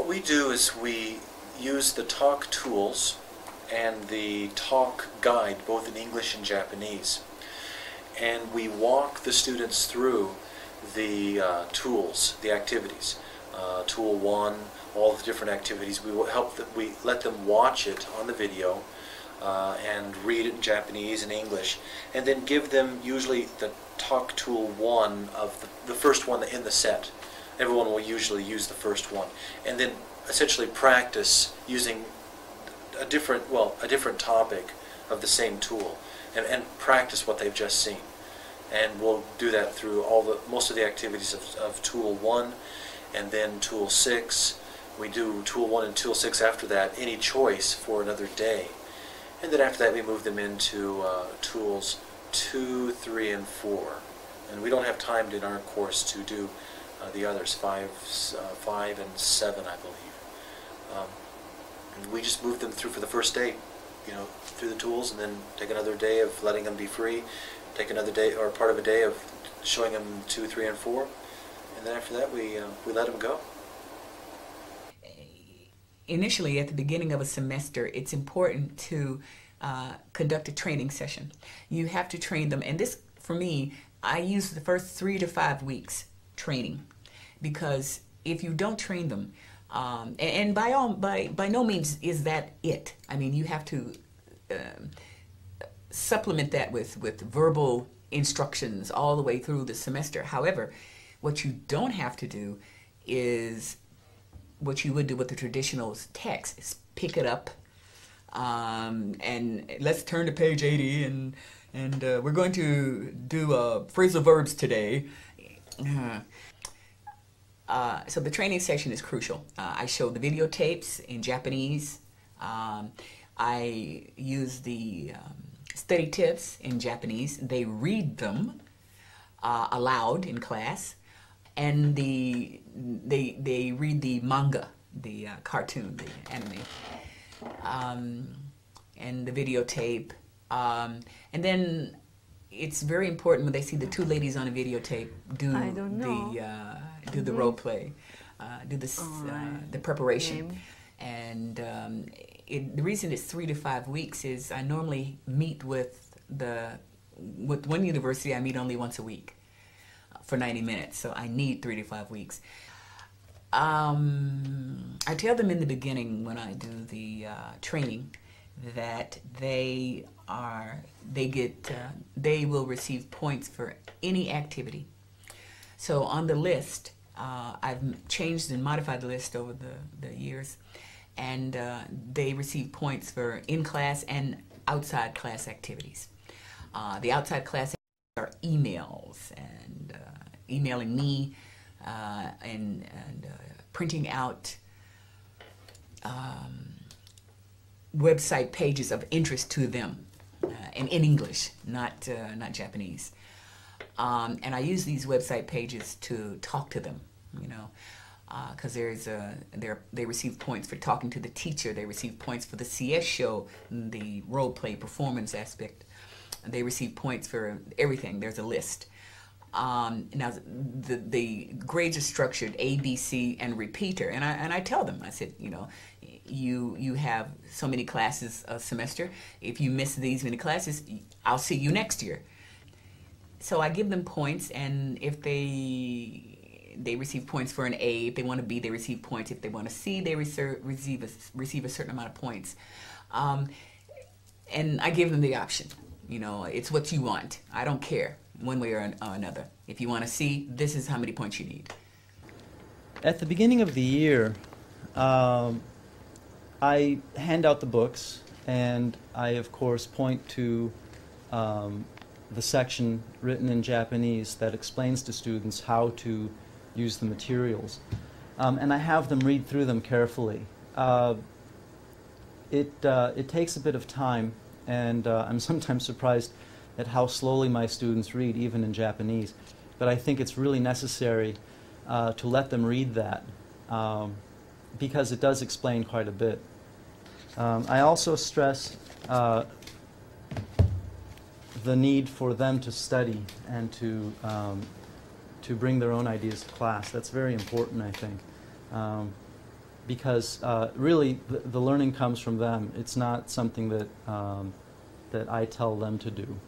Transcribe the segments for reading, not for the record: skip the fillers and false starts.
we do is we use the talk tools and the talk guide, both in English and Japanese. And we walk the students through the tools, the activities. Tool 1, all the different activities. We will help them, we let them watch it on the video and read it in Japanese and English, and then give them usually the talk tool 1 of the first one in the set. Everyone will usually use the first one, and then essentially practice using a different topic of the same tool, and practice what they've just seen. And we'll do that through most of the activities of tool 1, and then tool 6. We do tool 1 and tool 6 after that, any choice for another day. And then after that we move them into tools 2, 3, and 4. And we don't have time in our course to do the others, 5 and 7, I believe. And we just move them through for the first day, through the tools, and then take another day of letting them be free, take another day or part of a day of showing them 2, 3, and 4, and then after that we let them go. Initially, at the beginning of a semester, it's important to conduct a training session. You have to train them, and this, for me, I use the first 3 to 5 weeks training, because if you don't train them, and by no means is that it. I mean, you have to supplement that with verbal instructions all the way through the semester. However, what you don't have to do is what you would do with the traditional text, is pick it up and let's turn to page 80 and we're going to do phrasal verbs today. So the training session is crucial. I show the videotapes in Japanese. I use the study tips in Japanese. They read them aloud in class, and they read the manga, the cartoon, the anime, and the videotape. And then it's very important when they see the two ladies on a videotape do the role play, do this the preparation. And the reason it's 3 to 5 weeks is I normally meet with one university. I meet only once a week for 90 minutes, so I need 3 to 5 weeks. I tell them in the beginning when I do the training that they will receive points for any activity. So on the list, I've changed and modified the list over the years, and they receive points for in-class and outside class activities. The outside class are emails and emailing me and printing out website pages of interest to them, and in English, not Japanese. And I use these website pages to talk to them, because they receive points for talking to the teacher. They receive points for the CS show, the role play performance aspect. They receive points for everything. There's a list. Now the grades are structured A, B, C, and repeater. And I tell them, I said, you have so many classes a semester. If you miss these many classes, I'll see you next year. So I give them points, and if they receive points for an A. If they want a B, they receive points. If they want a C, they receive a certain amount of points. And I give them the option. It's what you want. I don't care one way or another. If you want a C, this is how many points you need. At the beginning of the year, I hand out the books, and I, of course, point to the section written in Japanese that explains to students how to use the materials. And I have them read through them carefully. It takes a bit of time, and I'm sometimes surprised at how slowly my students read, even in Japanese. But I think it's really necessary to let them read that, because it does explain quite a bit. I also stress the need for them to study and to bring their own ideas to class. That's very important, I think, because really the learning comes from them. It's not something that, that I tell them to do.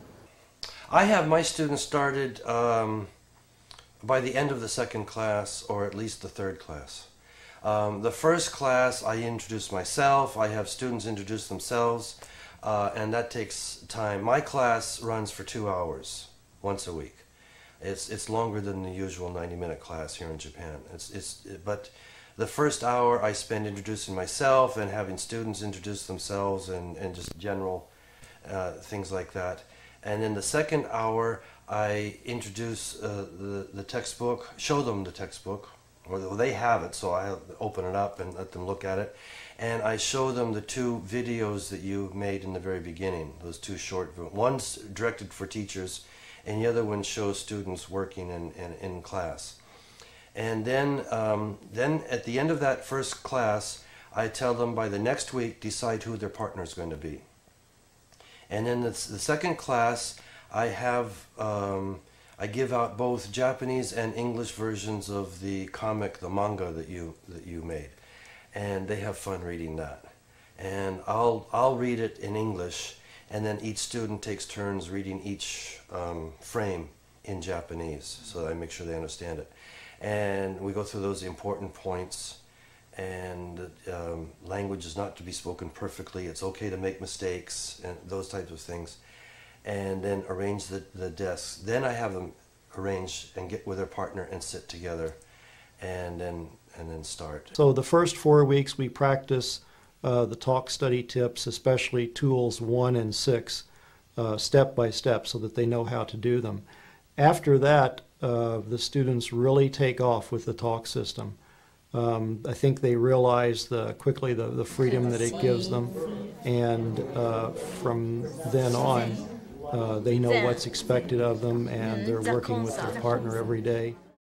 I have my students started by the end of the second class, or at least the third class. The first class, I introduce myself, I have students introduce themselves, and that takes time. My class runs for 2 hours, once a week. It's longer than the usual 90-minute class here in Japan. But the first hour I spend introducing myself and having students introduce themselves and just general things like that. And in the second hour, I introduce the textbook, show them the textbook, or they have it, so I open it up and let them look at it. And I show them the 2 videos that you made in the very beginning, those 2 short videos. One's directed for teachers, and the other one shows students working in class. And then at the end of that first class, I tell them by the next week, decide who their partner is going to be. And then the second class, I have I give out both Japanese and English versions of the comic, the manga that you made, and they have fun reading that. And I'll read it in English, and then each student takes turns reading each frame in Japanese, so that I make sure they understand it. And we go through those important points. And language is not to be spoken perfectly. It's okay to make mistakes and those types of things. And then arrange the desks. Then I have them arrange and get with their partner and sit together, and then start. So the first 4 weeks we practice the talk study tips, especially tools 1 and 6, step by step, so that they know how to do them. After that, the students really take off with the talk system. I think they realize quickly the freedom that it gives them, and from then on, they know what's expected of them, and they're working with their partner every day.